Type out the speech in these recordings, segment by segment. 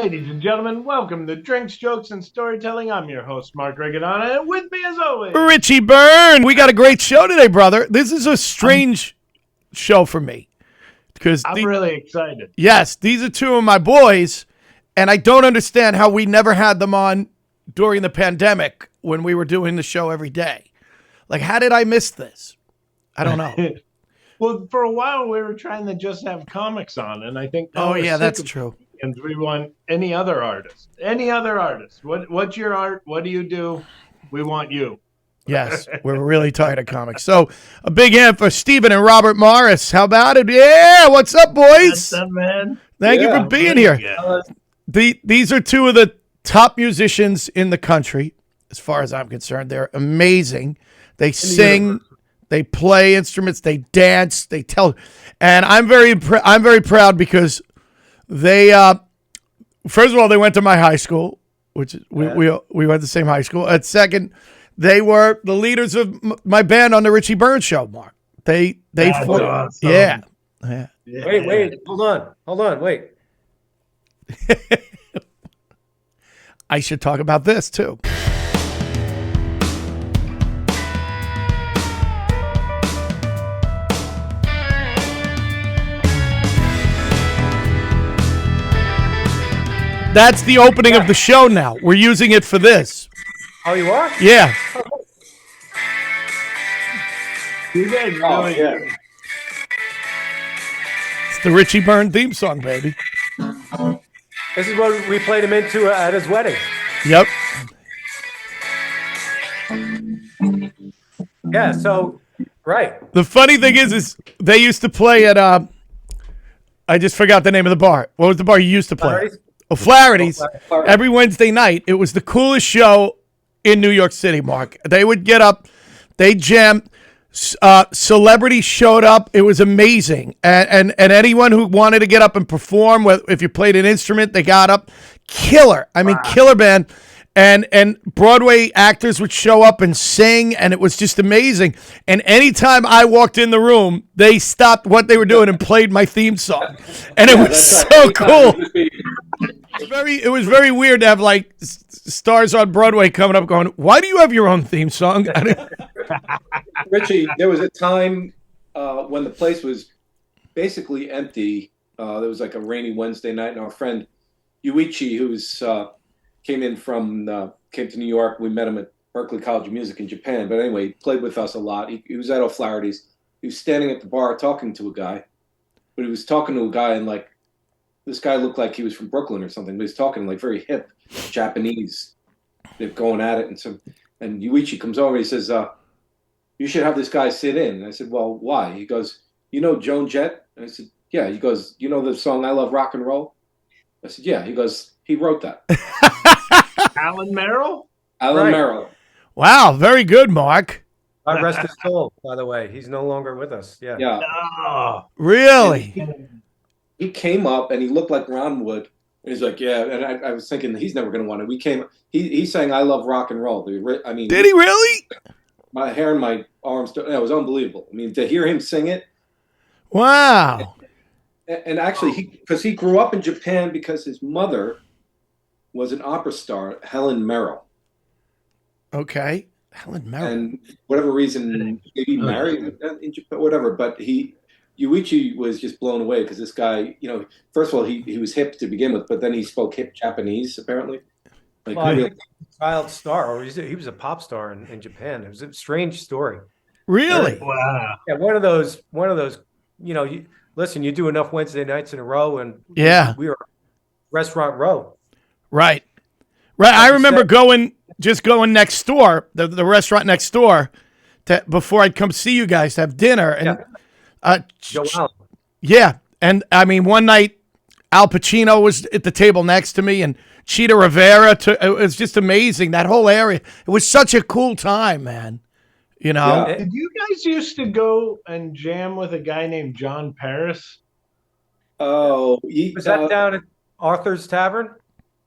Ladies and gentlemen, welcome to Drinks, Jokes, and Storytelling. I'm your host, Mark Riccadonna, and with me as always, Richie Byrne. We got a great show today, brother. This is a strange show for me because I'm really excited. Yes, these are two of my boys, and I don't understand how we never had them on during the pandemic when we were doing the show every day. Like, how did I miss this? I don't know. Well, for a while we were trying to just have comics on, and I think Oh yeah, that's true. And we want any other artist. Any other artist. What's your art? What do you do? We want you. Yes, we're really tired of comics. So a big hand for Stephen and Robert Morris. How about it? Yeah, what's up, boys? What's up, man? Thank you for being here. These are two of the top musicians in the country, as far as I'm concerned. They're amazing. They sing, they play instruments, they dance, they tell. And I'm very proud because they first of all, they went to my high school, which we went to the same high school. At second, they were the leaders of my band on the Richie Byrne show, Mark. They awesome. Yeah. Wait, hold on, wait. I should talk about this too. That's the opening of the show now. We're using it for this. Oh, you are? Yeah. You guys really good. It's the Richie Byrne theme song, baby. This is what we played him into at his wedding. Yep. Yeah, so, right. The funny thing is they used to play at, I just forgot the name of the bar. What was the bar you used to play? Flaherty's? Oh, Flaherty's. Every Wednesday night. It was the coolest show in New York City, Mark. They would get up, they jammed, celebrities showed up. It was amazing. And anyone who wanted to get up and perform, if you played an instrument, they got up. Killer. I mean, killer band. And Broadway actors would show up and sing, and it was just amazing. And anytime I walked in the room, they stopped what they were doing and played my theme song. And it was so cool. It was very weird to have like stars on Broadway coming up going, why do you have your own theme song? Richie, there was a time when the place was basically empty. There was like a rainy Wednesday night, and our friend Yuichi, who's came to New York. We met him at Berklee College of Music in Japan. But anyway, he played with us a lot. He was at O'Flaherty's. He was standing at the bar talking to a guy, but he was talking to a guy and like, this guy looked like he was from Brooklyn or something, but he's talking like very hip Japanese. They're going at it. And Yuichi comes over and he says, you should have this guy sit in. And I said, well, why? He goes, you know Joan Jett? And I said, yeah. He goes, you know the song I Love Rock and Roll? I said, yeah. He goes, he wrote that. Alan Merrill? Alan Merrill. Wow, very good, Mark. God rest his soul, by the way. He's no longer with us. Yeah. Yeah. Oh. Really? He came up and he looked like Ron Wood. And he's like, yeah. And I was thinking he's never going to want it. He sang I Love Rock and Roll. I mean, did he really? My hair and my arms, it was unbelievable. I mean, to hear him sing it. Wow. And actually, because he grew up in Japan because his mother was an opera star, Helen Merrill. Okay. Helen Merrill. And whatever reason, maybe married in Japan, whatever. But Yuichi was just blown away because this guy, first of all, he was hip to begin with, but then he spoke hip Japanese, apparently. Like, well, child star, or he was a pop star in Japan. It was a strange story. Really? Wow. Yeah, one of those. Listen, you do enough Wednesday nights in a row, and we were Restaurant Row. Right. I remember going next door, the restaurant next door, before I'd come see you guys to have dinner. And Joe Allen. Yeah, and I mean, one night Al Pacino was at the table next to me, and Cheetah Rivera. It was just amazing, that whole area. It was such a cool time, man. Yeah. Did you guys used to go and jam with a guy named John Paris? Oh, was that down at Arthur's Tavern?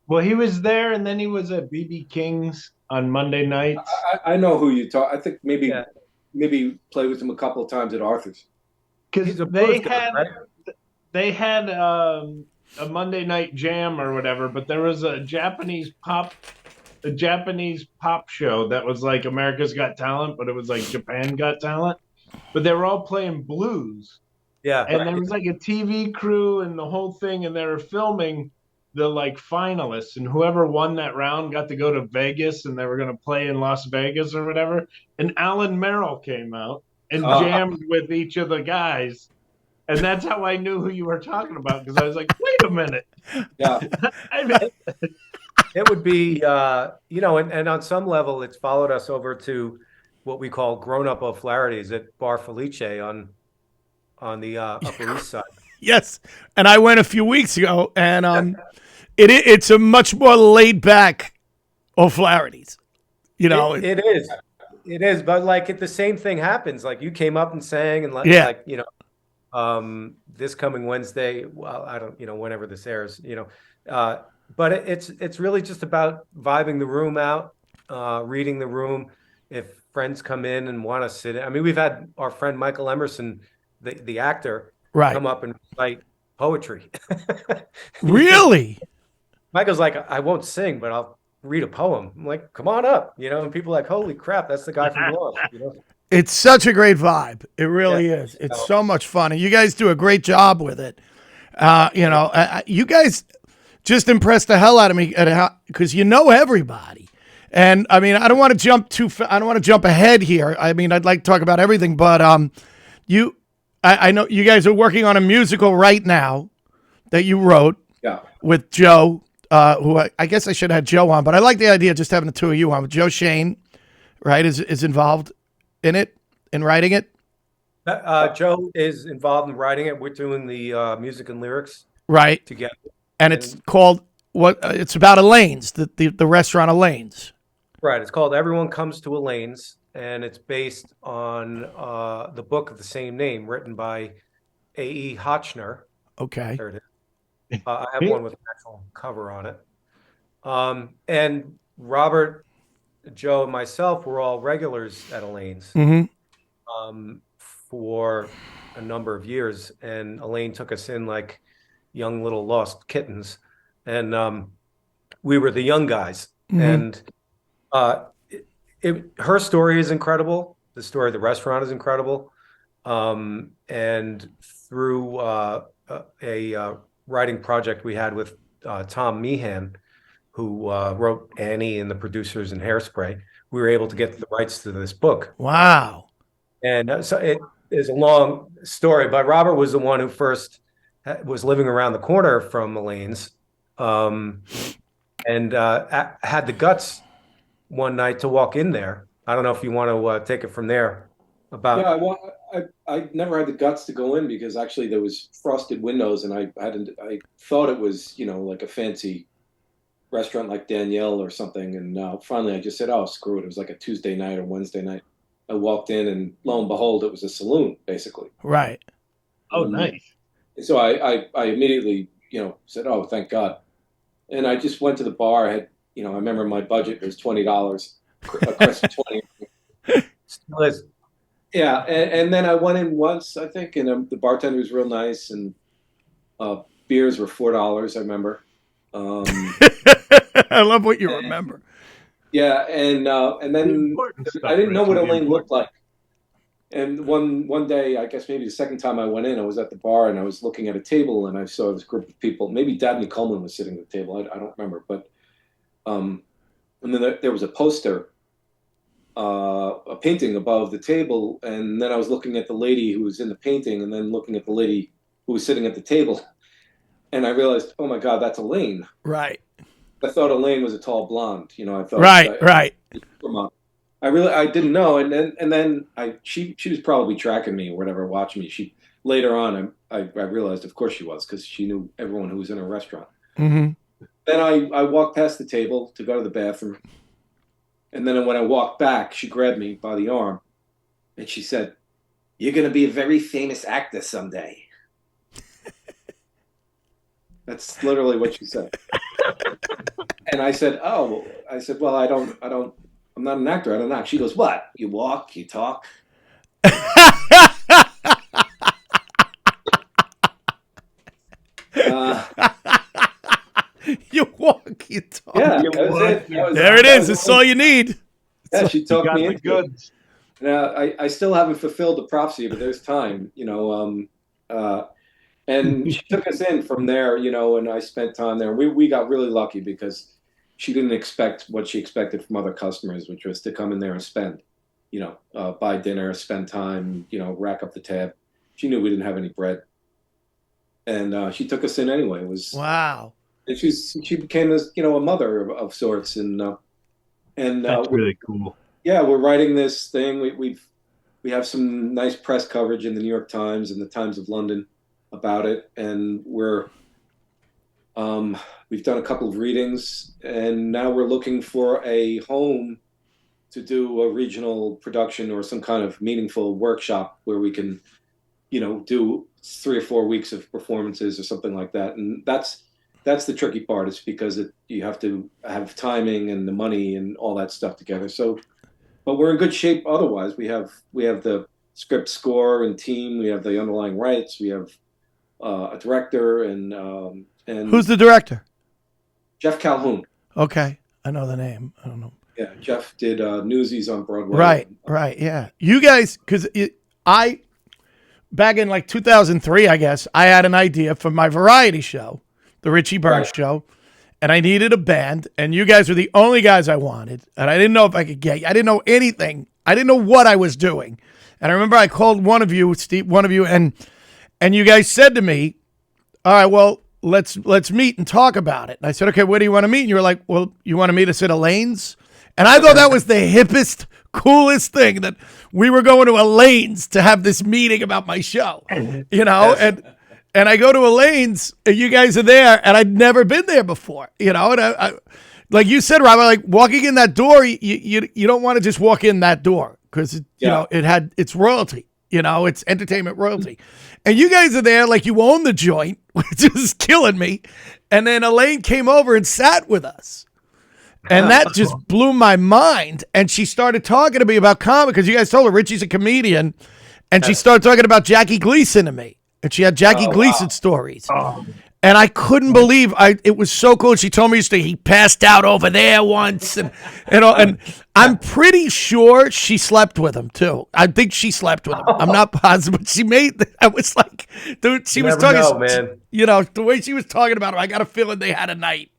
Well, he was there, and then he was at BB King's on Monday nights. I know who you talk. I think maybe played with him a couple of times at Arthur's. Because they had a Monday night jam or whatever, but there was a Japanese pop show that was like America's Got Talent, but it was like Japan Got Talent. But they were all playing blues. Yeah. And there was like a TV crew and the whole thing, and they were filming the like finalists, and whoever won that round got to go to Vegas, and they were going to play in Las Vegas or whatever. And Alan Merrill came out and jammed with each of the guys. And that's how I knew who you were talking about, because I was like, wait a minute. Yeah. I mean, it would be, and on some level, it's followed us over to what we call grown-up O'Flaherty's at Bar Felice on the Upper East Side. Yes, and I went a few weeks ago, and it's a much more laid-back O'Flaherty's. It is, but like the same thing happens. Like you came up and sang, and this coming Wednesday. Well, I don't, whenever this airs, but it's really just about vibing the room out, reading the room. If friends come in and want to sit, I mean, we've had our friend Michael Emerson, the actor, come up and recite poetry. Really? Michael's like, I won't sing, but I'll read a poem. I'm like, come on up, and people are like, holy crap, that's the guy from Lost, It's such a great vibe. It really is. It's so much fun. And you guys do a great job with it. You guys just impressed the hell out of me because you know everybody. And I mean, I don't want to jump ahead here. I mean, I'd like to talk about everything, but I know you guys are working on a musical right now that you wrote with Joe, who I guess I should have had Joe on, but I like the idea of just having the two of you on. Joe Shane, right, is involved in writing it. Joe is involved in writing it. We're doing the music and lyrics together, and it's called it's about Elaine's, the restaurant Elaine's. Right. It's called Everyone Comes to Elaine's, and it's based on the book of the same name, written by A.E. Hotchner. Okay. There it is. I have one with an actual cover on it. And Robert, Joe, and myself were all regulars at Elaine's for a number of years, and Elaine took us in like young little lost kittens, and we were the young guys. And her story is incredible. The story of the restaurant is incredible. And through a writing project we had with Tom Meehan, who wrote Annie and the Producers and Hairspray, we were able to get the rights to this book. Wow. And so it is a long story, but Robert was the one who first was living around the corner from Elaine's, and had the guts one night to walk in there. I don't know if you want to take it from there. I never had the guts to go in because actually there was frosted windows, and I thought it was like a fancy restaurant like Danielle or something, and finally I just said, oh, screw it. It was like a Tuesday night or Wednesday night. I walked in, and lo and behold, it was a saloon, basically. Right. Oh, nice. So I immediately, said, oh, thank God. And I just went to the bar. I had, I remember my budget was $20, a crisp 20. Still is. Yeah, and then I went in once, I think, and the bartender was real nice, and beers were $4, I remember. I love what you remember. Yeah, and then I didn't know what Elaine looked like. And one day, I guess maybe the second time I went in, I was at the bar and I was looking at a table and I saw this group of people. Maybe Dabney Coleman was sitting at the table. I don't remember, but and then there was a poster, a painting above the table, and then I was looking at the lady who was in the painting, and then looking at the lady who was sitting at the table, and I realized, oh my God, that's Elaine. Right. I thought Elaine was a tall blonde. I thought. Right. I didn't know, and then she was probably tracking me or whatever, watching me. She later on I realized, of course she was, because she knew everyone who was in her restaurant. Mm-hmm. Then I walked past the table to go to the bathroom, and then when I walked back, she grabbed me by the arm, and she said, "You're going to be a very famous actor someday." That's literally what she said. And I said, "Oh," I said, "Well, I'm not an actor. I don't act." She goes, "What? You walk, you talk." You talk. Yeah, that was it. There it is. That's all you need. Yeah, she You talked got me the into it. goods. Now, I still haven't fulfilled the prophecy, but there's time, and she took us in from there, and I spent time there. We got really lucky because she didn't expect what she expected from other customers, which was to come in there and spend, buy dinner, spend time, rack up the tab. She knew we didn't have any bread, and she took us in anyway. It was Wow. and she became this, a mother of sorts, That's really cool. yeah, we're writing this thing. We have some nice press coverage in the New York Times and the Times of London about it, and we've done a couple of readings, and now we're looking for a home to do a regional production or some kind of meaningful workshop where we can, do 3 or 4 weeks of performances or something like that. And that's the tricky part, is because you have to have timing and the money and all that stuff together. So, but we're in good shape otherwise. We have the script score and team. We have the underlying rights. We have a director and Who's the director? Jeff Calhoun. Okay, I know the name. I don't know. Yeah, Jeff did Newsies on Broadway. Right, yeah. You guys, because back in like 2003, I guess, I had an idea for my variety show, the Richie Byrne Show, and I needed a band, and you guys were the only guys I wanted, and I didn't know if I could get you. I didn't know anything. I didn't know what I was doing. And I remember I called one of you, Steve, and you guys said to me, all right, well, let's meet and talk about it. And I said, okay, where do you want to meet? And you were like, well, you want to meet us at Elaine's? And I thought that was the hippest, coolest thing, that we were going to Elaine's to have this meeting about my show, and I go to Elaine's, and you guys are there, and I'd never been there before, and I like you said, Robert, like walking in that door, you don't want to just walk in that door, because it's royalty, it's entertainment royalty, and you guys are there like you own the joint, which is killing me. And then Elaine came over and sat with us. And that just blew my mind. And she started talking to me about comedy, because you guys told her Richie's a comedian. And she started talking about Jackie Gleason to me. And she had Jackie Gleason stories. And I couldn't believe it was so cool. She told me he passed out over there once. And I'm pretty sure she slept with him, too. I think she slept with him. I'm not positive, but I was like, dude, she was talking, man. The way she was talking about him, I got a feeling they had a night.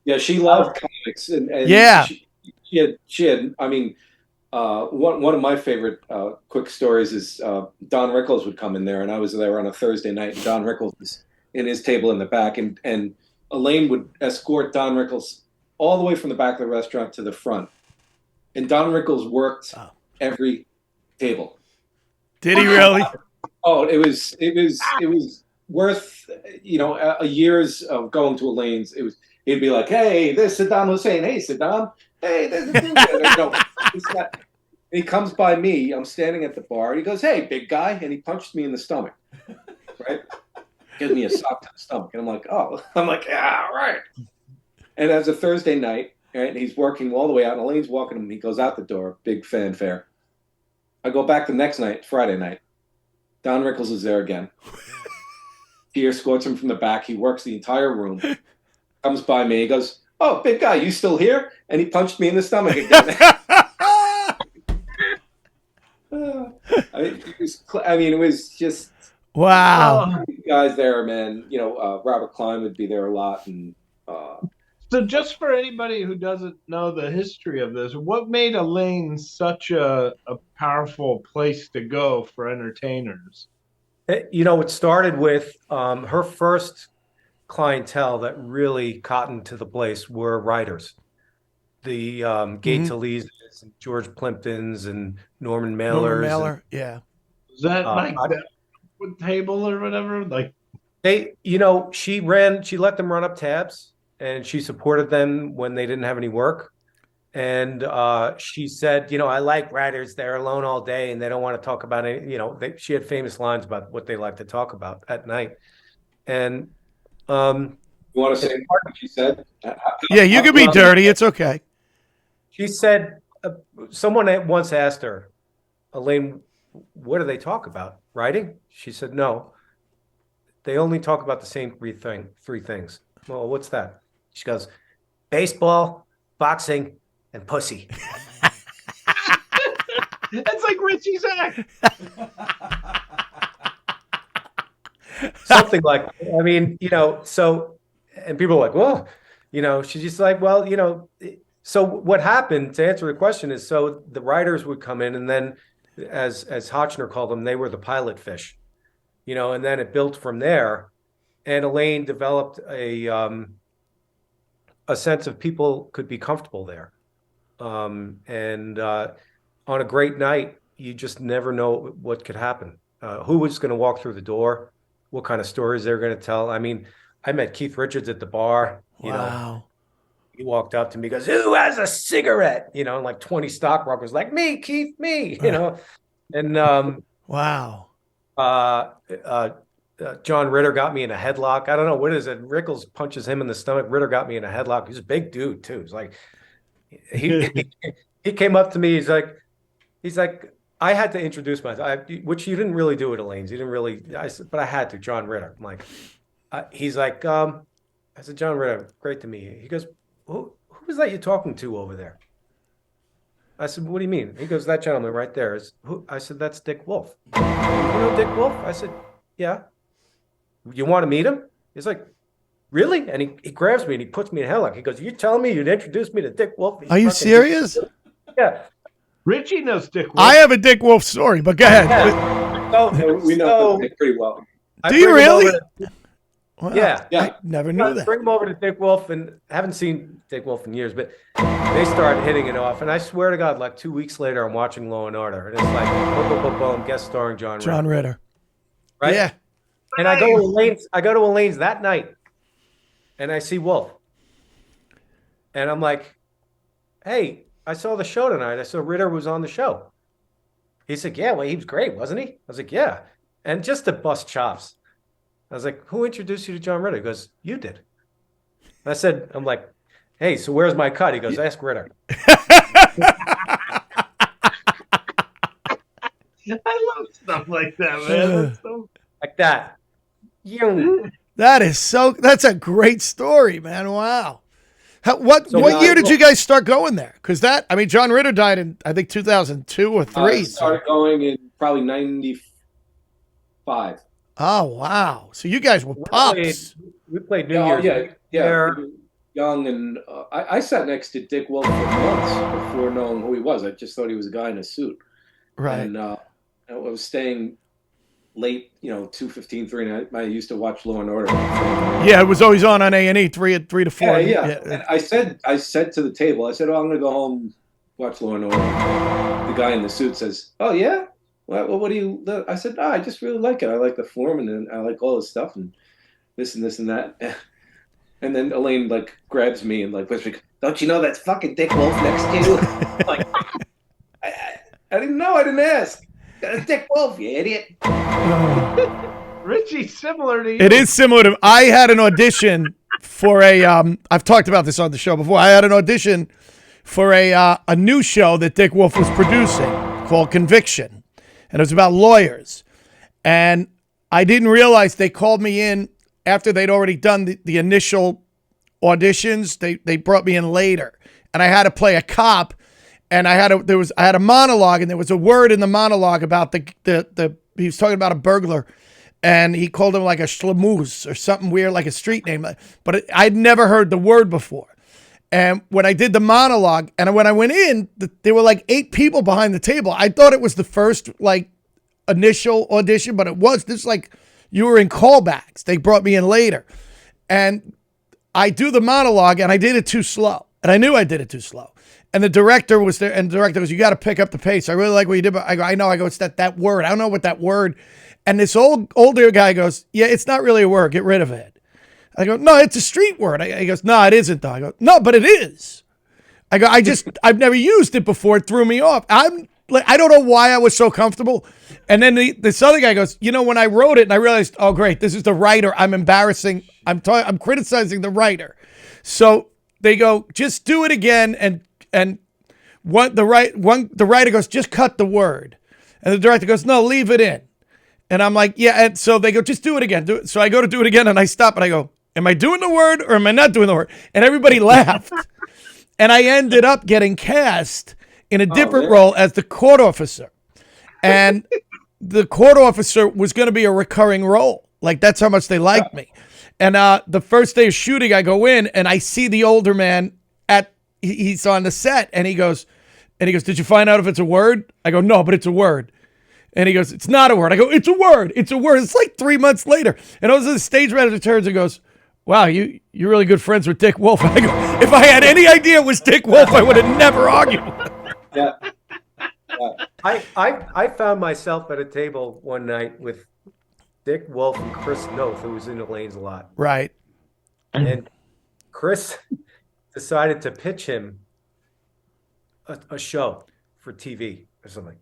Yeah, she loved comics, and yeah, she had. I mean, one of my favorite quick stories is Don Rickles would come in there, and I was there on a Thursday night, and Don Rickles was in his table in the back, and Elaine would escort Don Rickles all the way from the back of the restaurant to the front, and Don Rickles worked every table. Did he really? Oh, it was worth a year's of going to Elaine's. He'd be like, "Hey, there's Saddam Hussein. Hey, Saddam. Hey, there's he comes by me. I'm standing at the bar. And he goes, "Hey, big guy," and he punched me in the stomach. Right? Gives me a sock to the stomach, and I'm like, "Yeah, all right." And as a Thursday night, right, and he's working all the way out, and Elaine's walking him. He goes out the door, big fanfare. I go back the next night, Friday night. Don Rickles is there again. He escorts him from the back. He works the entire room. Comes by me. He goes, "Oh, big guy, you still here?" And he punched me in the stomach again. It was just wow. Guys there, man. Robert Klein would be there a lot, and so just for anybody who doesn't know the history of this, what made Elaine such a powerful place to go for entertainers? It started with her first clientele that really cottoned to the place were writers. The Gay Taleses and George Plimptons and Norman Mailer. Yeah. Was that like that table or whatever? Like she let them run up tabs, and she supported them when they didn't have any work. And she said, I like writers. They're alone all day and they don't want to talk about any, she had famous lines about what they like to talk about at night. And you want to say what she said? Yeah, you can be dirty. It's okay. She said, someone once asked her, Elaine, what do they talk about? Writing? She said, no. They only talk about the same three things. Well, what's that? She goes, baseball, boxing, and pussy. That's like Richie's act. Something like, I mean, so, and people are like, well, she's just like, well, so what happened, to answer the question, is so the writers would come in, and then as Hotchner called them, they were the pilot fish, and then it built from there. And Elaine developed a sense of people could be comfortable there. And on a great night, you just never know what could happen. Who was going to walk through the door, what kind of stories they're going to tell. I mean, I met Keith Richards at the bar. Wow. He walked up to me, goes, "Who has a cigarette?" And like 20 stockbrokers, like, "Me, Keith, me." And wow. John Ritter got me in a headlock. I don't know what is it. Rickles punches him in the stomach. Ritter got me in a headlock. He's a big dude too. He's like, he came up to me. He's like, I had to introduce myself, which you didn't really do at Elaine's. You didn't really, but I had to. John Ritter. I'm like, he's like, I said, "John Ritter, great to meet you." He goes, who is that you're talking to over there? I said, "What do you mean?" He goes, "That gentleman right there is who?" I said, "That's Dick Wolf." "You know Dick Wolf?" I said, "Yeah." "You want to meet him?" He's like, "Really?" And he grabs me and he puts me in a headlock. He goes, "You telling me you'd introduce me to Dick Wolf?" Are you serious? Yeah. Richie knows Dick Wolf. I have a Dick Wolf story, but go ahead. Yeah. We know Dick pretty well. Do you really? Wow. Yeah. I never knew that. Bring him over to Dick Wolf, and I haven't seen Dick Wolf in years, but they started hitting it off. And I swear to God, like 2 weeks later, I'm watching Law and Order, and it's like, boom, boom, boom, boom, guest starring John Ritter. Right? Yeah. And I go to Elaine's that night, and I see Wolf. And I'm like, "Hey, I saw the show tonight. I saw Ritter was on the show." He said, "Yeah, well, he was great, wasn't he?" I was like, "Yeah." And just to bust chops, I was like, "Who introduced you to John Ritter?" He goes, "You did." I said, I'm like, "Hey, so where's my cut?" He goes, "Ask Ritter." I love stuff like that, man. Like that. That's a great story, man. Wow. What year did you guys start going there? Because John Ritter died in, I think, 2002 or 3. I started going in probably 95. Oh, wow. So you guys were pups. We played New Year's. Yeah. Young, and I sat next to Dick Wolf for months before knowing who he was. I just thought he was a guy in a suit. Right. And I was staying late, 2:15, 3, and I used to watch Law and Order. Yeah, it was always on A&E, 3 to 4. Yeah. And I said to the table, I said, "Oh, I'm going to go home, watch Law and Order." The guy in the suit says, "Oh, yeah? Well, what do you?" I said, "Oh, I just really like it. I like the form, and I like all the stuff, and this and this and that." And then Elaine grabs me and whispers, "Don't you know that's fucking Dick Wolf next to you?" I'm like, I didn't know. I didn't ask. Dick Wolf, you idiot. Richie's similar to you. It is similar to. I had an audition for a. I've talked about this on the show before. I had an audition for a new show that Dick Wolf was producing called Conviction, and it was about lawyers. And I didn't realize they called me in after they'd already done the initial auditions. They brought me in later, and I had to play a cop. And I had a monologue, and there was a word in the monologue about he was talking about a burglar, and he called him like a schlemoose or something weird, like a street name. But I'd never heard the word before. And when I did the monologue, and when I went in, there were 8 people behind the table. I thought it was the first initial audition, but it was this you were in callbacks. They brought me in later, and I do the monologue, and I did it too slow, and I knew I did it too slow. And the director was there, and the director goes, "You got to pick up the pace. I really like what you did." But I go, "I know." I go, "It's that word. I don't know what that word." And this older guy goes, "Yeah, it's not really a word. Get rid of it." I go, "No, it's a street word." He goes, "No, it isn't though." I go, "No, but it is." I go, I've never used it before. It threw me off. I don't know why I was so comfortable. And then this other guy goes, "When I wrote it and I realized, oh great, this is the writer. I'm embarrassing. I'm criticizing the writer." So they go, "Just do it again." And the writer goes, "Just cut the word." And the director goes, "No, leave it in." And I'm like, "Yeah." And so they go, "Just do it again." So I go to do it again, and I stop, and I go, Am I doing the word or am I not doing the word? And everybody laughed. And I ended up getting cast in a different role as the court officer. And the court officer was going to be a recurring role. Like, that's how much they liked me. And the first day of shooting, I go in and I see the older man he's on the set, and he goes, did you find out if it's a word? I go, no, but it's a word. And he goes, it's not a word. I go, it's a word. It's a word. It's like 3 months later. And all of a sudden the stage manager turns and goes, wow, you're really good friends with Dick Wolf. I go, if I had any idea it was Dick Wolf, I would have never argued. Yeah. I found myself at a table one night with Dick Wolf and Chris Noth, who was in Elaine's a lot. Right. And Chris decided to pitch him a show for TV or something,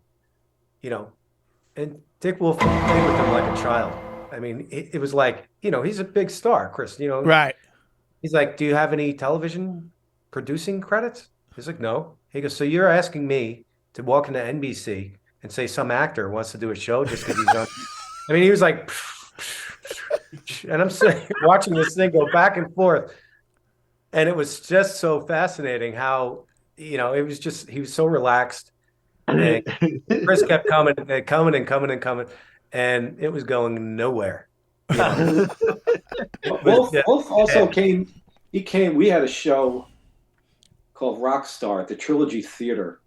and Dick Wolf played with him like a child. I mean, it was like, he's a big star, Chris, Right. He's like, do you have any television producing credits? He's like, no. He goes, so you're asking me to walk into NBC and say some actor wants to do a show just because he's on. I mean, he was like, and I'm sitting watching this thing go back and forth. And it was just so fascinating how, it was just, he was so relaxed. And Chris kept coming and coming and coming and coming. And it was going nowhere. Wolf also came. We had a show called Rockstar at the Trilogy Theater,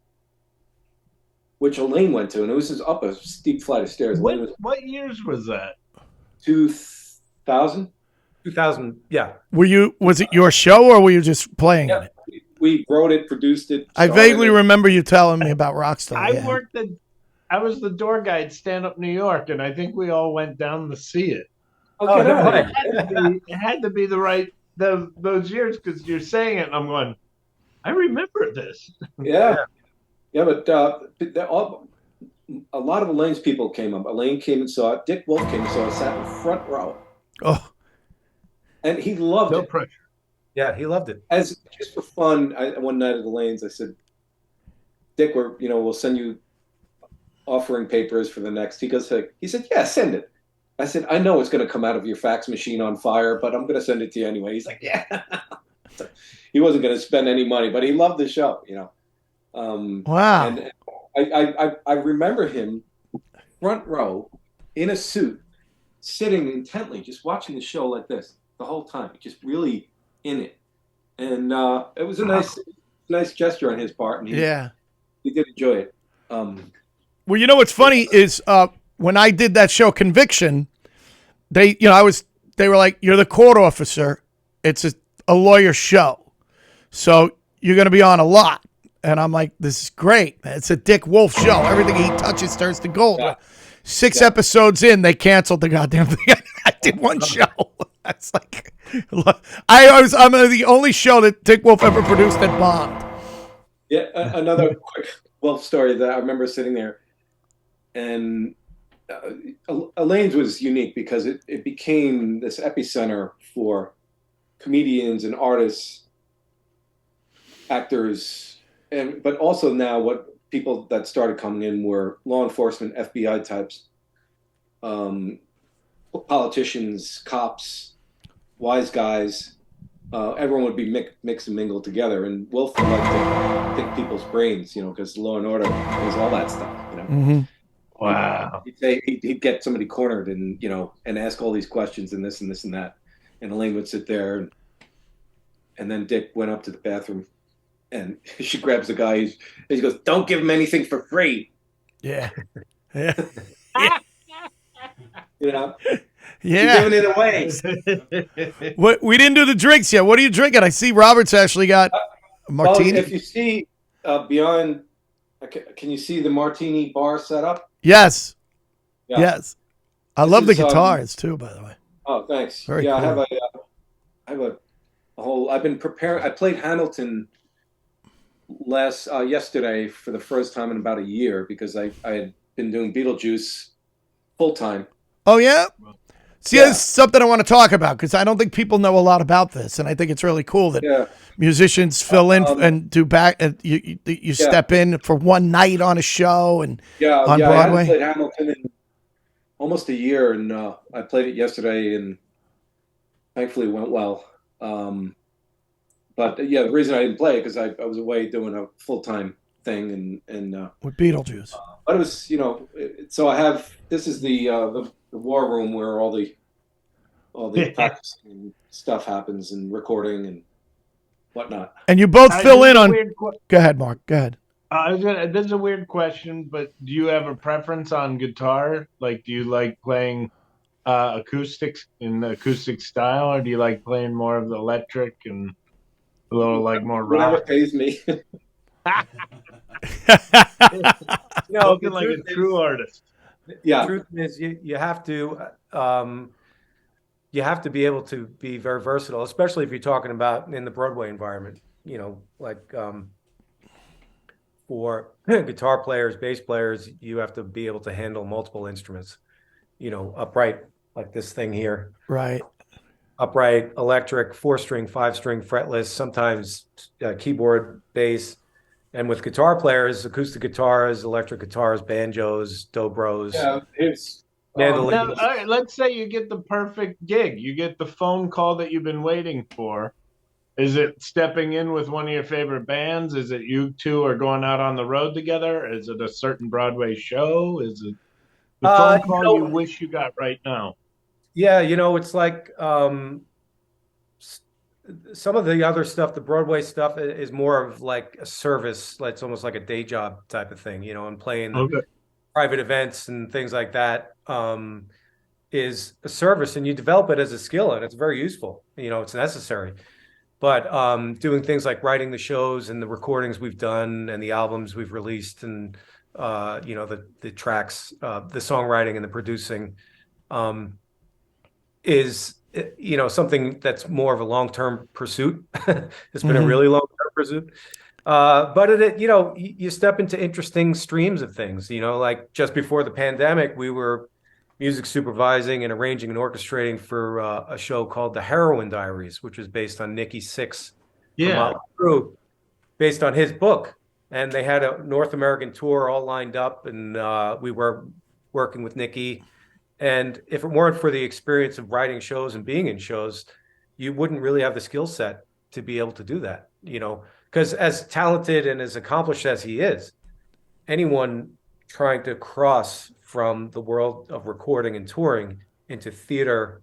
which Elaine went to, and it was just up a steep flight of stairs. What years was that? 2000. 2000, yeah. Was it your show or were you just playing Yeah, it? we wrote it, produced it. I vaguely remember you telling me about Rockstar. I was the door guy at Stand Up New York, and I think we all went down to see it. Okay, no, It had to be the right those years, because you're saying it, and I'm going, I remember this. Yeah, but a lot of Elaine's people came up. Elaine came and saw it. Dick Wolf came and saw it. Sat in the front row. Oh, and he loved it. No pressure. Yeah, he loved it. As just for fun, one night at Elaine's, I said, Dick, we'll send you offering papers for the next. He said, yeah, send it. I said, I know it's going to come out of your fax machine on fire, but I'm going to send it to you anyway. He's like, yeah. So he wasn't going to spend any money, but he loved the show, wow. And I remember him front row in a suit, sitting intently, just watching the show like this the whole time, just really in it. And it was a nice gesture on his part, and he did enjoy it. Well, what's funny is when I did that show Conviction, they were like, you're the court officer. It's a lawyer show. So you're going to be on a lot. And I'm like, this is great. It's a Dick Wolf show. Everything he touches turns to gold. Yeah. 6 episodes in, they canceled the goddamn thing. I did one show. That's like, I'm the only show that Dick Wolf ever produced that bombed. Yeah, another quick Wolf story that I remember sitting there, and Elaine's was unique because it became this epicenter for comedians and artists, actors, but also now what people that started coming in were law enforcement, FBI types, politicians, cops, wise guys. Everyone would be mixed and mingled together, and Wolf would like to pick people's brains, because Law and Order was all that stuff, Mm-hmm. Wow. He'd get somebody cornered and and ask all these questions and this and this and that, and Elaine would sit there, and then Dick went up to the bathroom, and she grabs the guy. And she goes, "Don't give him anything for free." Yeah. Yeah. Yeah. You're giving it away. What we didn't do the drinks yet. What are you drinking? I see Robert's actually got a martini. Well, if you see beyond, can you see the martini bar set up? Yes. Yeah. Yes. I love the guitars too, by the way. Oh, thanks. Very cool. I have a whole. I've been preparing. I played Hamilton yesterday for the first time in about a year because I had been doing Beetlejuice full time. Oh yeah. See, that's something I want to talk about because I don't think people know a lot about this, and I think it's really cool that musicians fill in and do back. You step in for one night on a show and on Broadway. I haven't played Hamilton in almost a year, and I played it yesterday, and thankfully it went well. But yeah, the reason I didn't play it because I was away doing a full time thing, and With Beetlejuice. but it was so I have this is the war room where all the practicing stuff happens and recording and whatnot. And you both fill in on. Weird Go ahead, Mark. Go ahead. this is a weird question, but do you have a preference on guitar? Like, do you like playing acoustics in the acoustic style, or do you like playing more of the electric and a little like more Whatever rock? pays me. Looking like a true artist. Yeah. The truth is, you have to be able to be very versatile, especially if you're talking about in the Broadway environment. Like for guitar players, bass players, you have to be able to handle multiple instruments. Upright like this thing here. Right. Upright, electric, 4-string, 5-string, fretless, sometimes keyboard, bass. And with guitar players, acoustic guitars, electric guitars, banjos, dobros, Yeah. It's mandolins. Now, all right, let's say you get the perfect gig. You get the phone call that you've been waiting for. Is it stepping in with one of your favorite bands? Is it you two are going out on the road together? Is it a certain Broadway show? Is it the phone call you wish you got right now? Yeah, it's like some of the other stuff, the Broadway stuff is more of like a service. It's almost like a day job type of thing, and playing Okay. private events and things like that is a service, and you develop it as a skill, and it's very useful. It's necessary. But doing things like writing the shows and the recordings we've done and the albums we've released and the tracks, the songwriting and the producing is something that's more of a long-term pursuit. It's been a really long-term pursuit. But you step into interesting streams of things. Like just before the pandemic, we were music supervising and arranging and orchestrating for a show called The Heroin Diaries, which was based on Nikki Sixx from Motley Crue, based on his book. And they had a North American tour all lined up, and we were working with Nikki. And if it weren't for the experience of writing shows and being in shows, you wouldn't really have the skill set to be able to do that, because as talented and as accomplished as he is, anyone trying to cross from the world of recording and touring into theater,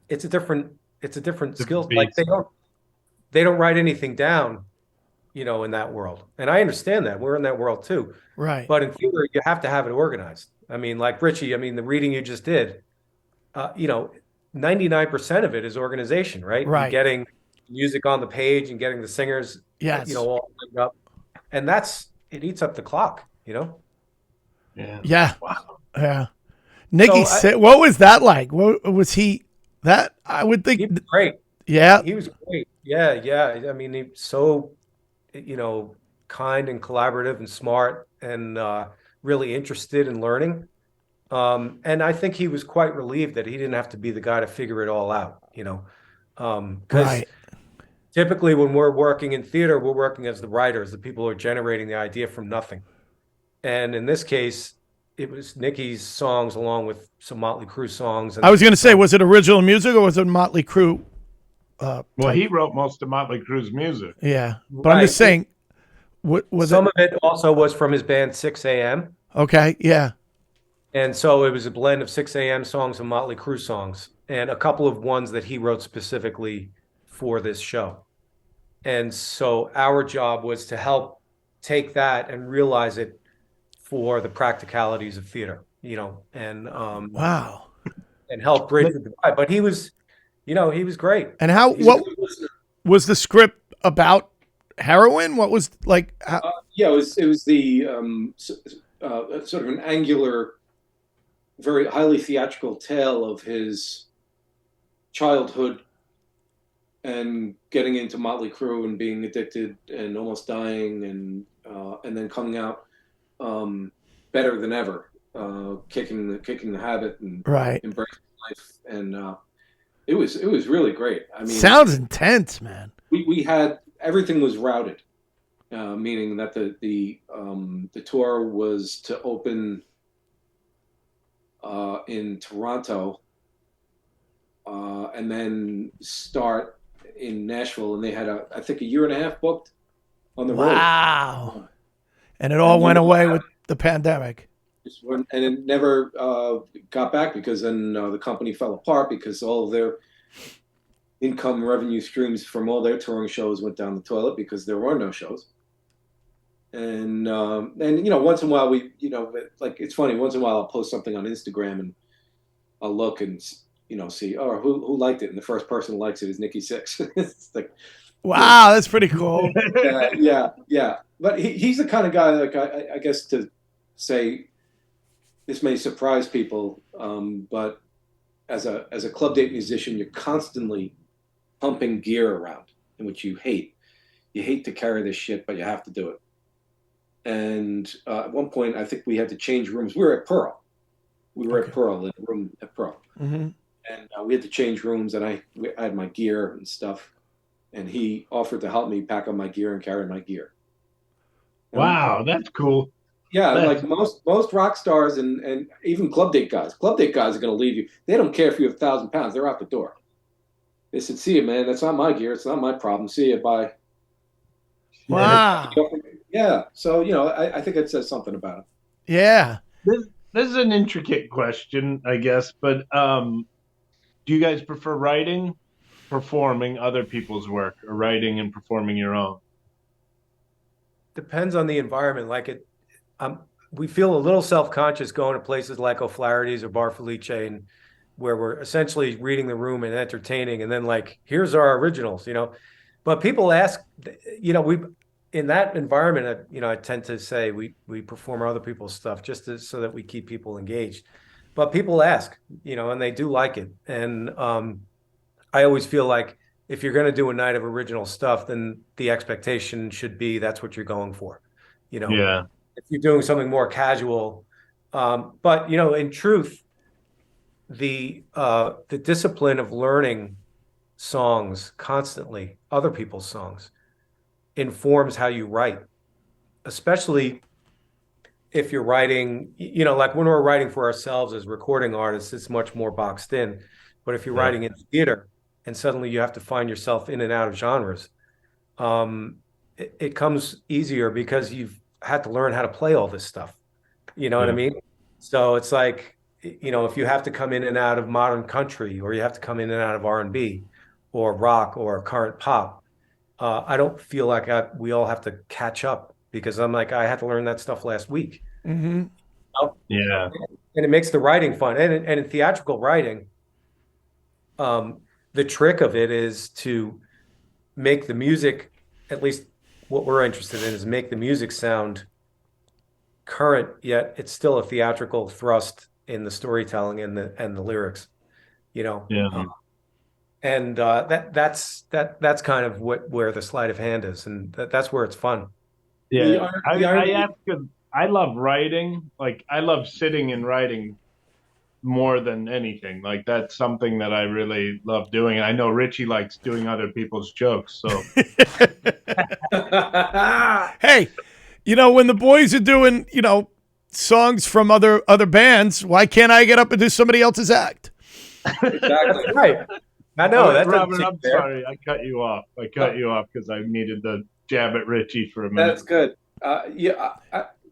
it's a different skill. Like they don't write anything down, in that world. And I understand that. We're in that world too. Right. But in theater, you have to have it organized. I mean, like Richie, the reading you just did, 99% of it is organization, right? Right. You're getting music on the page and getting the singers, Yes. All lined up. And it eats up the clock, Yeah. Yeah. Wow. Yeah. Nikki, what was that like? What was he? That I would think. He was great. Yeah. He was great. Yeah. I mean, he's so, kind and collaborative and smart and really interested in learning. And I think he was quite relieved that he didn't have to be the guy to figure it all out, because typically when we're working in theater, we're working as the writers, the people who are generating the idea from nothing. And in this case, it was Nicky's songs along with some Motley Crue songs. And I was going to say, was it original music or was it Motley Crue? Well, he wrote most of Motley Crue's music. Yeah, but I'm just saying, was some of it also was from his band 6 a.m. Okay, yeah. And so it was a blend of 6 a.m. songs and Motley Crue songs, and a couple of ones that he wrote specifically for this show. And so our job was to help take that and realize it for the practicalities of theater, and wow, and help bridge the divide. But he was great. And what was the script about? Heroin? What was like? Yeah, it was the sort of an angular, very highly theatrical tale of his childhood and getting into Motley Crue and being addicted and almost dying and then coming out better than ever, kicking the habit and embracing life, and it was really great. I mean, sounds intense, man. We had everything was routed, meaning that the tour was to open in Toronto and then start in Nashville. And they had I think a year and a half booked on the road. Wow. And it all And went away with the pandemic. and it never got back because then the company fell apart because all of their income revenue streams from all their touring shows went down the toilet because there were no shows. And once in a while like it's funny, once in a while I'll post something on Instagram and I'll look and see, oh, who liked it, and the first person who likes it is Nikki Sixx. It's like, wow, that's pretty cool. yeah. But he's the kind of guy, like I guess to say this may surprise people, but as a club date musician, you're constantly pumping gear around, in which you hate. You hate to carry this shit, but you have to do it. And at one point, I think we had to change rooms. We were at Pearl. We were at Pearl, in a room at Pearl. Mm-hmm. And we had to change rooms, and I had my gear and stuff. And he offered to help me pack up my gear and carry my gear. Wow, that's cool. Yeah, like most rock stars and even club date guys. Club date guys are going to leave you. They don't care if you have 1,000 pounds. They're out the door. They said, "See you, man. That's not my gear. It's not my problem. See you. Bye." Wow. Yeah. So I think it says something about it. Yeah. This is an intricate question, I guess, but do you guys prefer writing, performing other people's work, or writing and performing your own? Depends on the environment. Like we feel a little self-conscious going to places like O'Flaherty's or Bar Felice, and where we're essentially reading the room and entertaining, and then like, here's our originals, But people ask, we in that environment, I tend to say we perform other people's stuff just so that we keep people engaged. But people ask, and they do like it. And I always feel like if you're going to do a night of original stuff, then the expectation should be that's what you're going for. Yeah. If you're doing something more casual, but in truth, the discipline of learning songs constantly, other people's songs, informs how you write, especially if you're writing, like when we're writing for ourselves as recording artists, it's much more boxed in. But if you're writing in theater and suddenly you have to find yourself in and out of genres, it comes easier because you've had to learn how to play all this stuff. You know what I mean? So it's like, if you have to come in and out of modern country, or you have to come in and out of R&B or rock or current pop, I don't feel like we all have to catch up, because I'm like, I had to learn that stuff last week. Mm-hmm. Yeah. And it makes the writing fun. And in theatrical writing, the trick of it is to make the music, at least what we're interested in, is make the music sound current, yet it's still a theatrical thrust in the storytelling and the lyrics, Yeah. And that's kind of where the sleight of hand is, and that's where it's fun. Yeah, I ask because I love writing. Like, I love sitting and writing more than anything. Like, that's something that I really love doing. And I know Richie likes doing other people's jokes. So, Hey, when the boys are doing, songs from other bands, why can't I get up and do somebody else's act? Exactly right. I know that. Robert, I'm sorry, I cut you off. I cut you off because I needed to jab at Richie for a minute. That's good.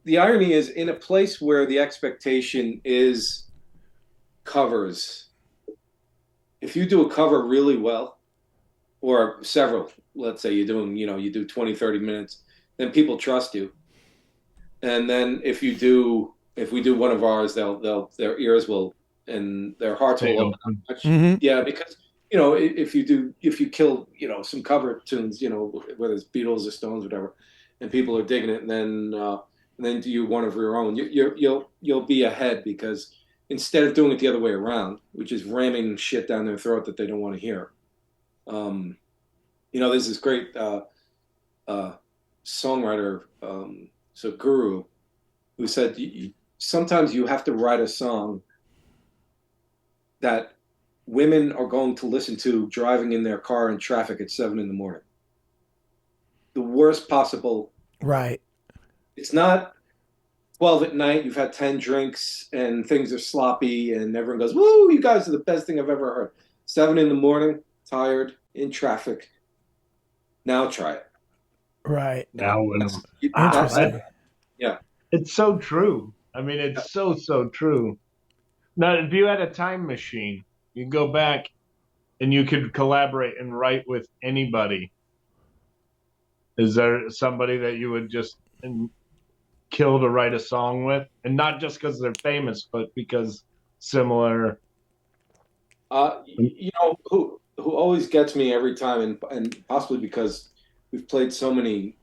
The irony is, in a place where the expectation is covers, if you do a cover really well, or several, let's say you're doing, you do 20, 30 minutes, then people trust you. And then if we do one of ours, their ears will, and their hearts will open up. Mm-hmm. Yeah, because if you kill some cover tunes, whether it's Beatles or Stones, whatever, and people are digging it, and then do you one of your own, you'll be ahead, because instead of doing it the other way around, which is ramming shit down their throat that they don't want to hear. There's this great songwriter, Guru, who said sometimes you have to write a song that women are going to listen to driving in their car in traffic at 7 a.m. The worst possible. Right. It's not 12 at night, you've had 10 drinks and things are sloppy and everyone goes, "Woo, you guys are the best thing I've ever heard." 7 in the morning, tired, in traffic. Now try it. Right. Now, Interesting. Yeah. it's so true. I mean, it's so true. Now, if you had a time machine, you go back and you could collaborate and write with anybody. Is there somebody that you would just kill to write a song with, and not just because they're famous, but because similar? You know who always gets me every time, and possibly because we've played so many,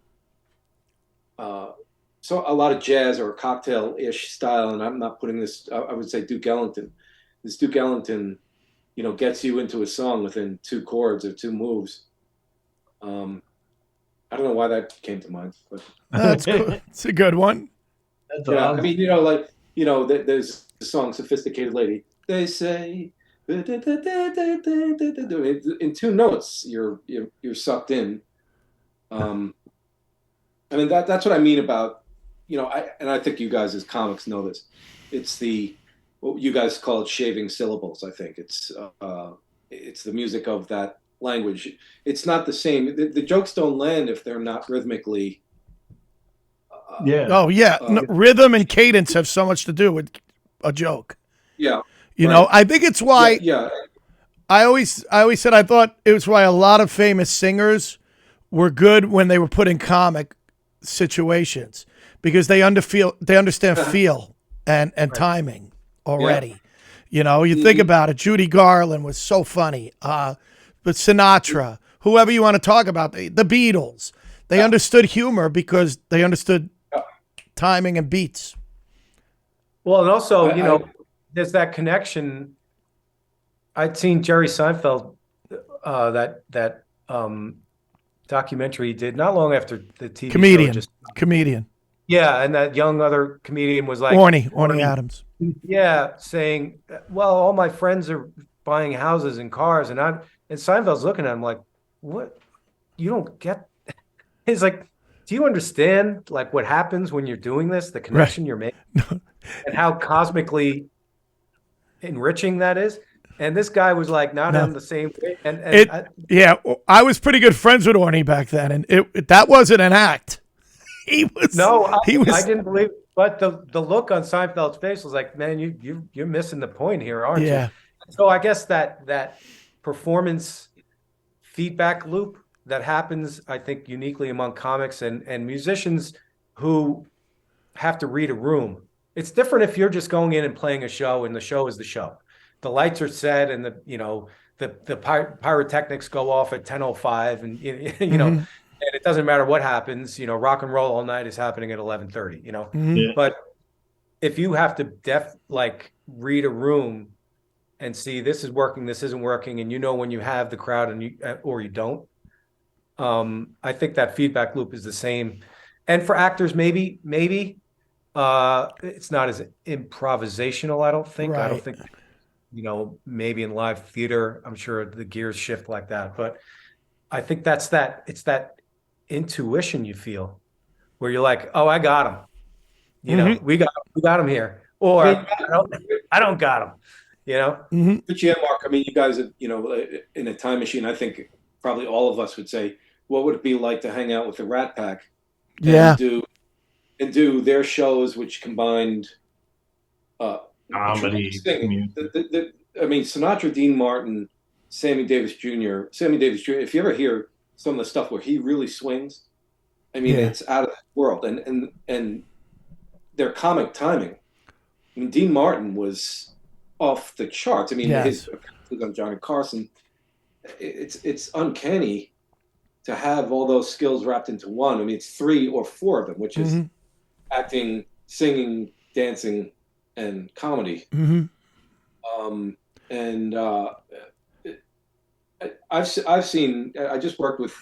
so a lot of jazz or cocktail-ish style, and I'm not putting this. I would say Duke Ellington. This Duke Ellington, gets you into a song within 2 chords or 2 moves. I don't know why that came to mind, but That's cool. It's a good one. That's yeah, awesome. I mean, there's the song "Sophisticated Lady." They say in 2 notes, you're sucked in. I mean that's what I mean about, I think you guys as comics know this. It's what you guys call it shaving syllables. I think it's the music of that language. It's not the same. The jokes don't land if they're not rhythmically. Yeah. Oh yeah, no, rhythm and cadence have so much to do with a joke. Yeah. I think it's why. Yeah. I always said I thought it was why a lot of famous singers were good when they were put in comic situations, because they understand feel and timing already. Yeah. You think about it. Judy Garland was so funny. But Sinatra, whoever you want to talk about, the Beatles, they understood humor because they understood timing and beats. Well, and also, there's that connection. I'd seen Jerry Seinfeld, that documentary he did not long after the TV show. Comedian. Yeah, and that young other comedian was like Orny Adams. Yeah, saying, "Well, all my friends are buying houses and cars," and Seinfeld's looking at him like, "What? You don't get?" He's like, "Do you understand like what happens when you're doing this? The connection you're making, and how cosmically enriching that is." And this guy was like not on the same way. I was pretty good friends with Orny back then, and that wasn't an act. He was. I didn't believe. But the look on Seinfeld's face was like, man, you're missing the point here, aren't you? So I guess that performance feedback loop that happens, I think, uniquely among comics and musicians who have to read a room. It's different if you're just going in and playing a show, and the show is the show. The lights are set, and the pyrotechnics go off at 10:05, and and it doesn't matter what happens. Rock and roll all night is happening at 11:30. But if you have to read a room and see this is working, this isn't working, and when you have the crowd and you don't, I think that feedback loop is the same. And for actors, maybe it's not as improvisational. I don't think. Right. I don't think. Maybe in live theater, I'm sure the gears shift like that. But I think it's that intuition you feel where you're like, oh, I got him. We got him here. Or I don't got him, But yeah, Mark, I mean, you guys have, in a time machine, I think probably all of us would say, what would it be like to hang out with the Rat Pack? Yeah. And do their shows, which combined comedy. I mean, Sinatra, Dean Martin, Sammy Davis Jr. If you ever hear some of the stuff where he really swings, I mean, it's out of this world. And their comic timing. I mean, Dean Martin was off the charts. I mean, his on Johnny Carson. It's uncanny to have all those skills wrapped into one. I mean, it's 3 or 4 of them, which is acting, singing, dancing, and comedy. I've seen. I just worked with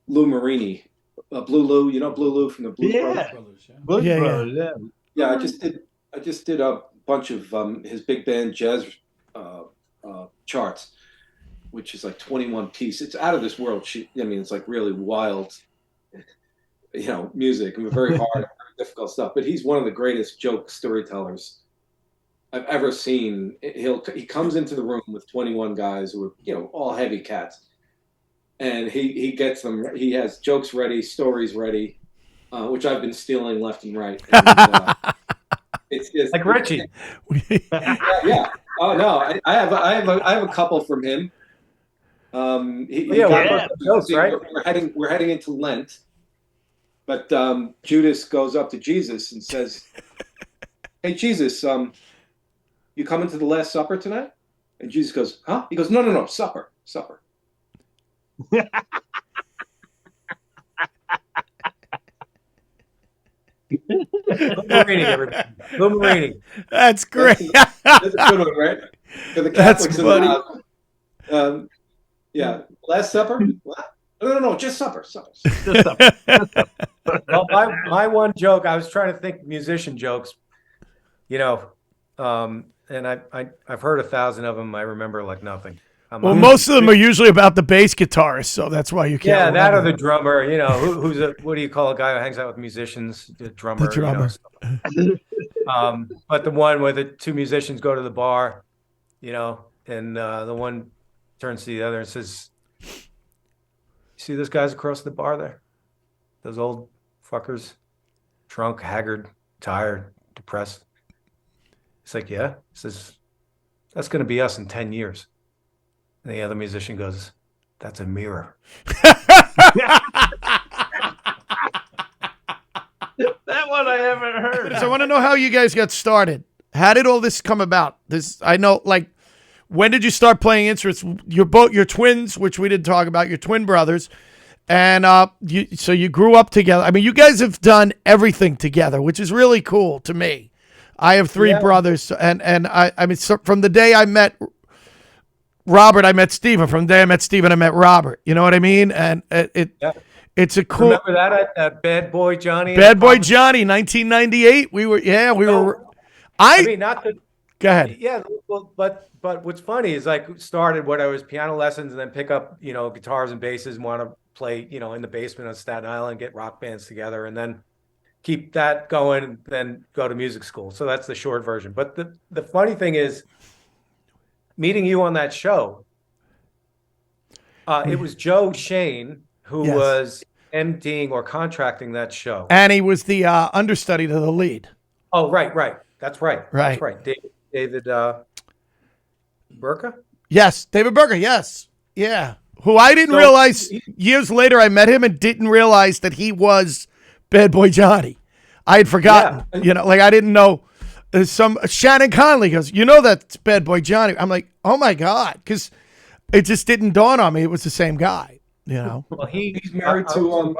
Lou Marini, Blue Lou. Blue Lou from the Blues Brothers. Blues Brothers. Yeah. I just did a bunch of his big band jazz charts, which is like 21 piece. It's out of this world. It's like really wild, music and very hard, very difficult stuff. But he's one of the greatest joke storytellers I've ever seen. He comes into the room with 21 guys who are all heavy cats, and he gets them. He has jokes ready, stories ready, which I've been stealing left and right. And, it's just Like Richie. yeah. Oh no, I have a couple from him. Jokes, right? We're heading into Lent, but Judas goes up to Jesus and says, "Hey Jesus, you coming to the Last Supper tonight?" And Jesus goes, "Huh?" He goes, "No, supper." Boomerang, everybody. Boomerang. That's great. That's a good one, right? For the Catholics in the house. Yeah, Last Supper. What? No, just supper. Well, my one joke, I was trying to think musician jokes, and I've heard 1,000 of them. I remember like nothing. Well, most of them are usually about the bass guitarist, so that's why you can't. Yeah, that or remember. the drummer. What do you call a guy who hangs out with musicians? The drummer. The drummer. But the one where the two musicians go to the bar, and the one turns to the other and says, "You see those guys across the bar there? Those old fuckers, drunk, haggard, tired, depressed." It's like, yeah. He says, "That's going to be us in 10 years." And the other musician goes, "That's a mirror." That one I haven't heard. So I want to know how you guys got started. How did all this come about? I know, like, when did you start playing instruments? Your twins, which we didn't talk about, your twin brothers, and so you grew up together. I mean, you guys have done everything together, which is really cool to me. I have three brothers, and I mean, so from the day I met Robert, I met Steven. From the day I met Steven, I met Robert. You know what I mean? And it's a cool. Remember that at Bad Boy Johnny? Bad Boy Johnny, 1998. We were. I mean, not to. Go ahead. Yeah, well, but what's funny is started what I was piano lessons and then pick up guitars and basses and want to play in the basement on Staten Island, get rock bands together, and then keep that going, and then go to music school. So that's the short version. But the funny thing is, meeting you on that show, it was Joe Shane who was emceeing or contracting that show. And he was the understudy to the lead. Oh, right. That's right. Right. That's right. David Burka? Yes, David Burka, yes. Yeah. Who I didn't realize, years later I met him and didn't realize that he was Bad Boy Johnny. I had forgotten. Yeah. I didn't know. Shannon Conley goes, that's Bad Boy Johnny. I'm like, oh my God, because it just didn't dawn on me. It was the same guy, Well, he's married to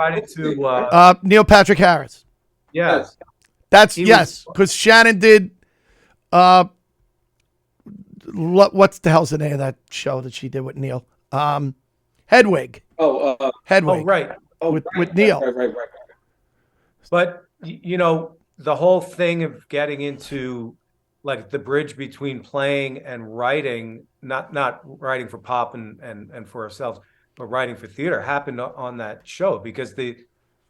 Neil Patrick Harris. Yes. That's because Shannon did. What's the hell's the name of that show that she did with Neil? Hedwig. Hedwig. Oh, right. With Neil. Right. But the whole thing of getting into like the bridge between playing and writing, not writing for pop and for ourselves, but writing for theater, happened on that show because the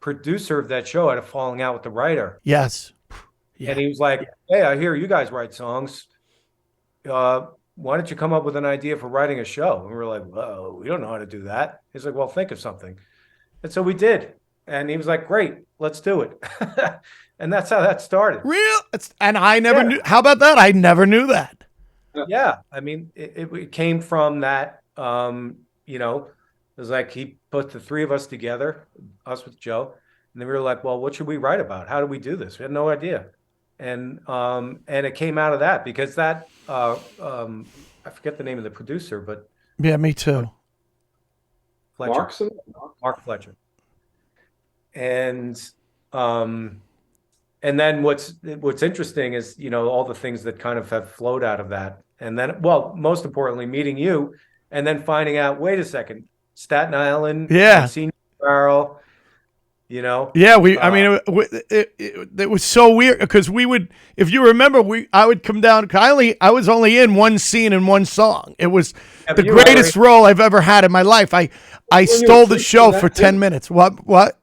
producer of that show had a falling out with the writer. Yes. Yeah. And he was like, "Hey, I hear you guys write songs. Why don't you come up with an idea for writing a show?" And we were like, "Whoa, we don't know how to do that." He's like, "Well, think of something." And so we did. And he was like, "Great, let's do it." And that's how that started. Real? And I never knew. How about that? I never knew that. Yeah. I mean, it came from that, it was like he put the three of us together, us with Joe. And then we were like, well, what should we write about? How do we do this? We had no idea. And it came out of that because that, I forget the name of the producer, but. Yeah, me too. Fletcher. Mark Fletcher. And then what's interesting is, all the things that kind of have flowed out of that. And then, well, most importantly, meeting you and then finding out, wait a second, Staten Island, Senior Barrel, Yeah, it was so weird because we would, if you remember, I would come down. I was only in one scene and one song. It was the greatest role I've ever had in my life. I stole the show for 10 minutes. What?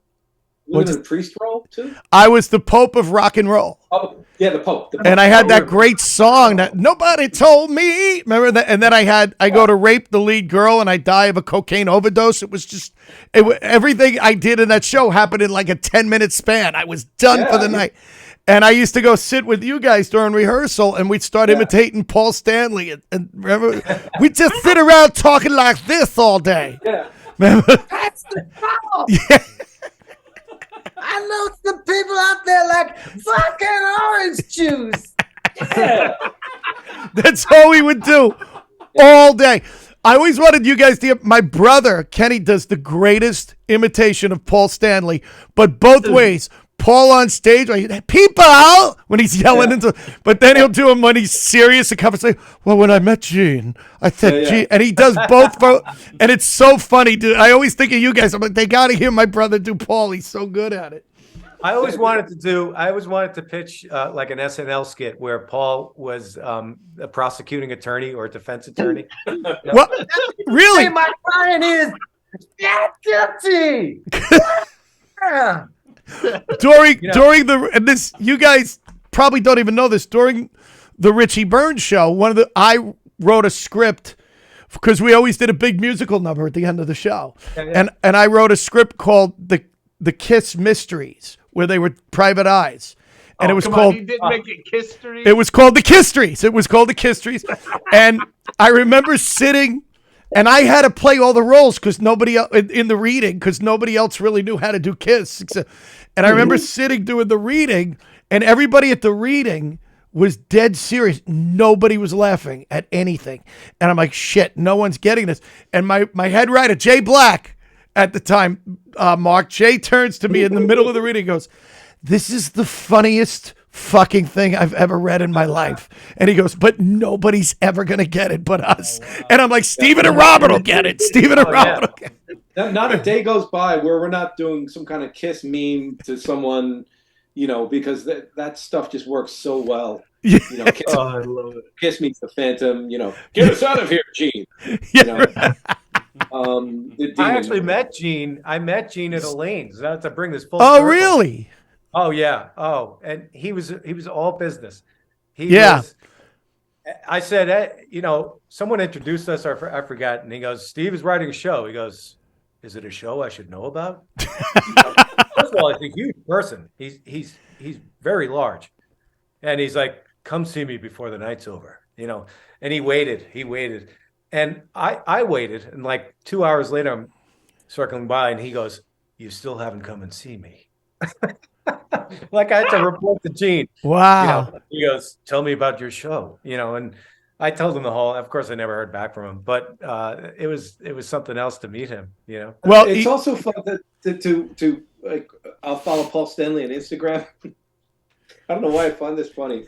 Was it a priest role too? I was the Pope of rock and roll. Oh, Yeah, the Pope. And I had that great song that nobody told me. Remember that? And then I go to rape the lead girl and I die of a cocaine overdose. It was just, everything I did in that show happened in like a 10-minute span. I was done for the night. And I used to go sit with you guys during rehearsal and we'd start imitating Paul Stanley. And remember, we'd just sit around talking like this all day. Yeah. Remember? That's the problem. Yeah. I know some people out there like fucking orange juice. Yeah. That's all we would do all day. I always wanted you guys to. My brother Kenny does the greatest imitation of Paul Stanley, but both ways. Paul on stage, people, when he's yelling into, but then he'll do him when he's serious and comes say, well, when I met Gene, I said Gene, and he does both, and it's so funny, dude. I always think of you guys. I'm like, they got to hear my brother do Paul. He's so good at it. I always wanted to pitch like an SNL skit where Paul was a prosecuting attorney or a defense attorney. What? Really? Hey, my client is not guilty. Yeah. During the, and this, you guys probably don't even know this, during the Richie Byrne show, I wrote a script because we always did a big musical number at the end of the show. And I wrote a script called the Kiss Mysteries, where they were private eyes. And it was called, you didn't make it Kistery? It was called the Kistries. It was called the Kistries. And I remember sitting, and I had to play all the roles because nobody else in the reading, because nobody else really knew how to do Kiss. And I remember sitting doing the reading, and everybody at the reading was dead serious. Nobody was laughing at anything. And I'm like, shit, no one's getting this. And my head writer, Jay Black, at the time, Mark, Jay turns to me in the middle of the reading and goes, this is the funniest fucking thing I've ever read in my life. And he goes, but nobody's ever going to get it but us. Oh, wow. And I'm like, Stephen and Robert will get it. Stephen and Robert will get it. Not a day goes by where we're not doing some kind of Kiss meme to someone, because that stuff just works so well. Yeah. Kiss, I love it. Kiss meets the Phantom, get us out of here, Gene. Yeah. I actually met Gene. I met Gene at Elaine's. To bring this full Oh, circle. really? Oh, yeah. Oh, and he was all business. I said, someone introduced us, I forgot, and he goes, Steve is writing a show. He goes, is it a show I should know about? First of all, he's a huge person. He's very large. And he's like, come see me before the night's over, and he waited. And I waited, and like 2 hours later, I'm circling by, and he goes, you still haven't come and see me. Like I had to report to Gene. Wow. He goes, tell me about your show, and I told him the whole, of course I never heard back from him, but it was something else to meet him, Well, it's also fun to like, I'll follow Paul Stanley on Instagram. I don't know why I find this funny.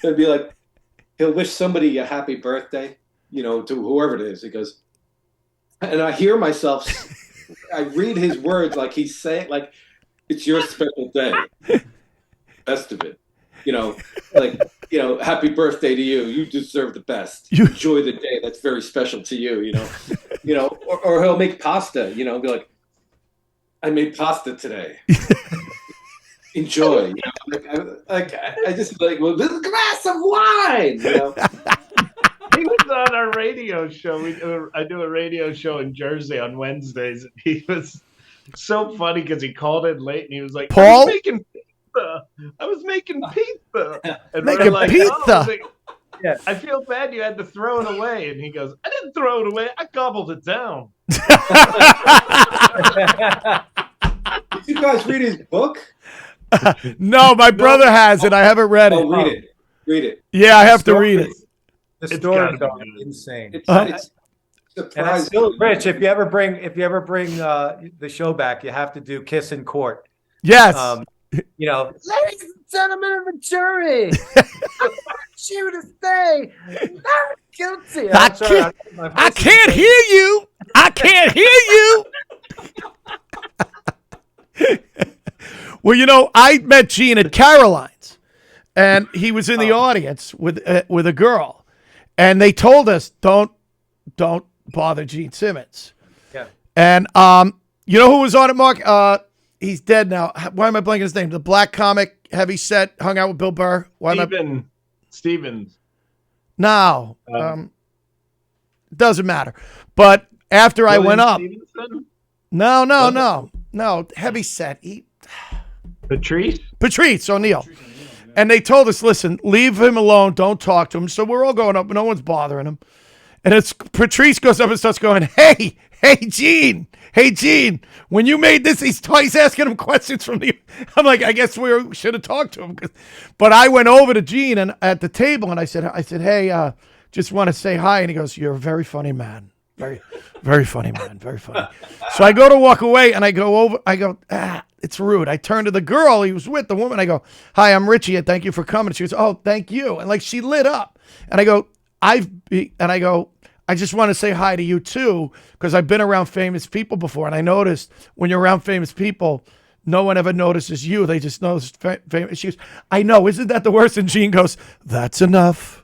It'd be like, he'll wish somebody a happy birthday, to whoever it is. He goes, and I hear myself, I read his words like he's saying, like, it's your special day. Best of it. Happy birthday to you. You deserve the best. Enjoy the day. That's very special to you, or he'll make pasta, be like, I made pasta today. Enjoy. I just like, well, this glass of wine, He was on our radio show. I do a radio show in Jersey on Wednesdays. And he was so funny because he called in late and he was like, Paul? I was making pizza. And Making like, pizza? Yeah. I feel bad you had to throw it away. And he goes, I didn't throw it away. I gobbled it down. Did you guys read his book? No, my brother has it. I haven't read it. Oh, read it. Yeah, I have to read it. The stories are insane. It's and I still, Rich, if you ever bring the show back, you have to do Kiss in Court. Yes. Ladies and gentlemen of the jury, she would say not guilty. I can't hear you. I can't hear you. Well, I met Gene at Caroline's, and he was in the audience with a girl, and they told us don't bother Gene Simmons. Yeah. And you know who was on it, Mark? He's dead now. Why am I blanking his name? The black comic heavy set, hung out with Bill Burr. Stevens. No, doesn't matter. But after I went up, Stevenson? no, heavy set. Patrice O'Neill. And they told us, listen, leave him alone. Don't talk to him. So we're all going up. No one's bothering him. And it's Patrice goes up and starts going, hey, Gene. Hey, Gene, when you made this, he's asking him questions from the. I'm like, I guess we should have talked to him. But I went over to Gene and at the table and I said, hey, just want to say hi. And he goes, you're a very funny man. Very, very funny man. Very funny. So I go to walk away and I go, it's rude. I turn to the girl he was with, the woman. I go, hi, I'm Richie and thank you for coming. She goes, oh, thank you. And like she lit up. And I go, I just want to say hi to you too, because I've been around famous people before. And I noticed when you're around famous people, no one ever notices you. They just notice famous. She goes, I know. Isn't that the worst? And Gene goes, that's enough.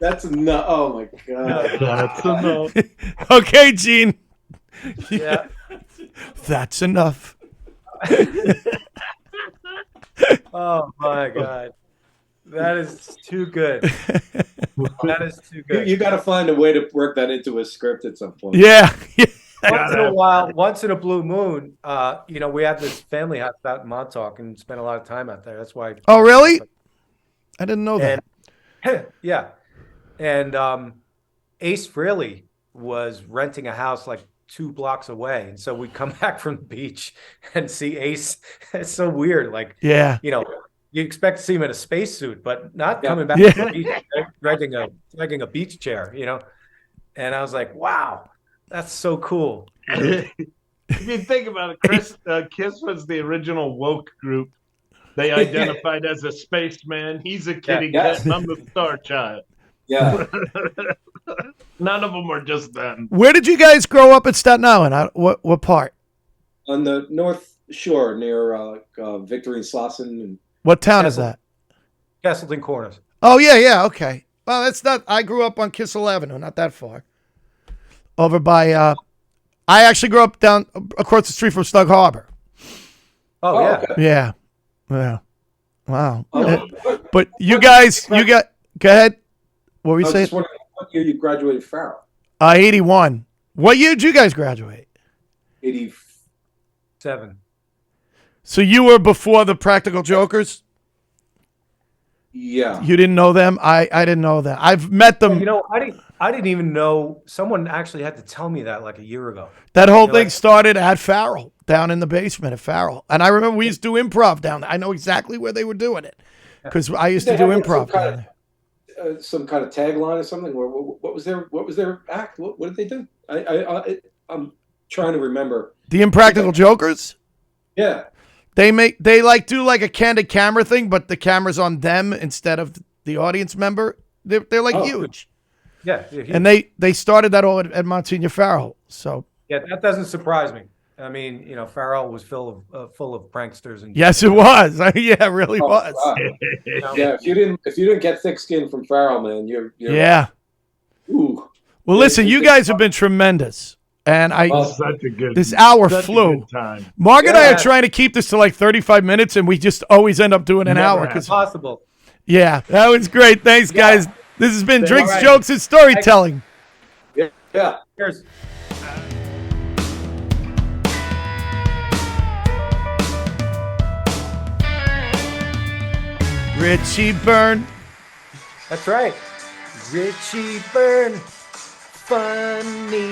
That's enough. Oh my God. That's enough. Okay, Gene. Yeah. That's enough. Oh my God. That is too good. That is too good. You got to find a way to work that into a script at some point. Yeah. Once in a while, once in a blue moon, we had this family house out in Montauk and spent a lot of time out there. That's why. Oh, really? I didn't know that. Yeah. And Ace Frehley was renting a house like 2 blocks away. And so we come back from the beach and see Ace. It's so weird. Like, yeah. You expect to see him in a spacesuit, but not coming back to the beach, dragging a beach chair, And I was like, wow, that's so cool. If you think about it, Kiss was the original woke group. They identified as a spaceman. He's a kitty cat, and I'm the star child. Yeah. None of them were just them. Where did you guys grow up in Staten Island? What part? On the North Shore near Victory and Slauson. And what town is that? Castleton Corners. Oh, yeah, okay. Well, that's not. I grew up on Kissel Avenue, not that far. Over by. I actually grew up down across the street from Snug Harbor. Oh yeah. Okay. Yeah. Wow. Oh, but you guys, go ahead. What were you I was saying? just wondering what year you graduated Farrell. 81. What year did you guys graduate? 87. So you were before the Practical Jokers? Yeah. You didn't know them? I didn't know that. I've met them. I didn't even know. Someone actually had to tell me that like a year ago. That whole thing started at Farrell, down in the basement at Farrell. And I remember we used to do improv down there. I know exactly where they were doing it because I used to do improv down there. Some kind of tagline or something. What was their act? What did they do? I'm trying to remember. The Impractical Jokers? Yeah. They do like a candid camera thing, but the camera's on them instead of the audience member. They're like huge. Yeah. And they started that all at Monsignor Farrell. So yeah, that doesn't surprise me. I mean, Farrell was full of pranksters and yes, it was. Yeah, it really was. Wow. Yeah, if you didn't get thick skin from Farrell, man, you're yeah. Ooh. Well, listen, you guys have been tremendous. And this hour flew. Mark and I are trying to keep this to like 35 minutes, and we just always end up doing an hour. It's possible. Yeah, that was great. Thanks, guys. This has been Drinks, Jokes, and Storytelling. Yeah. Cheers. Richie Byrne. That's right. Richie Byrne. Funny.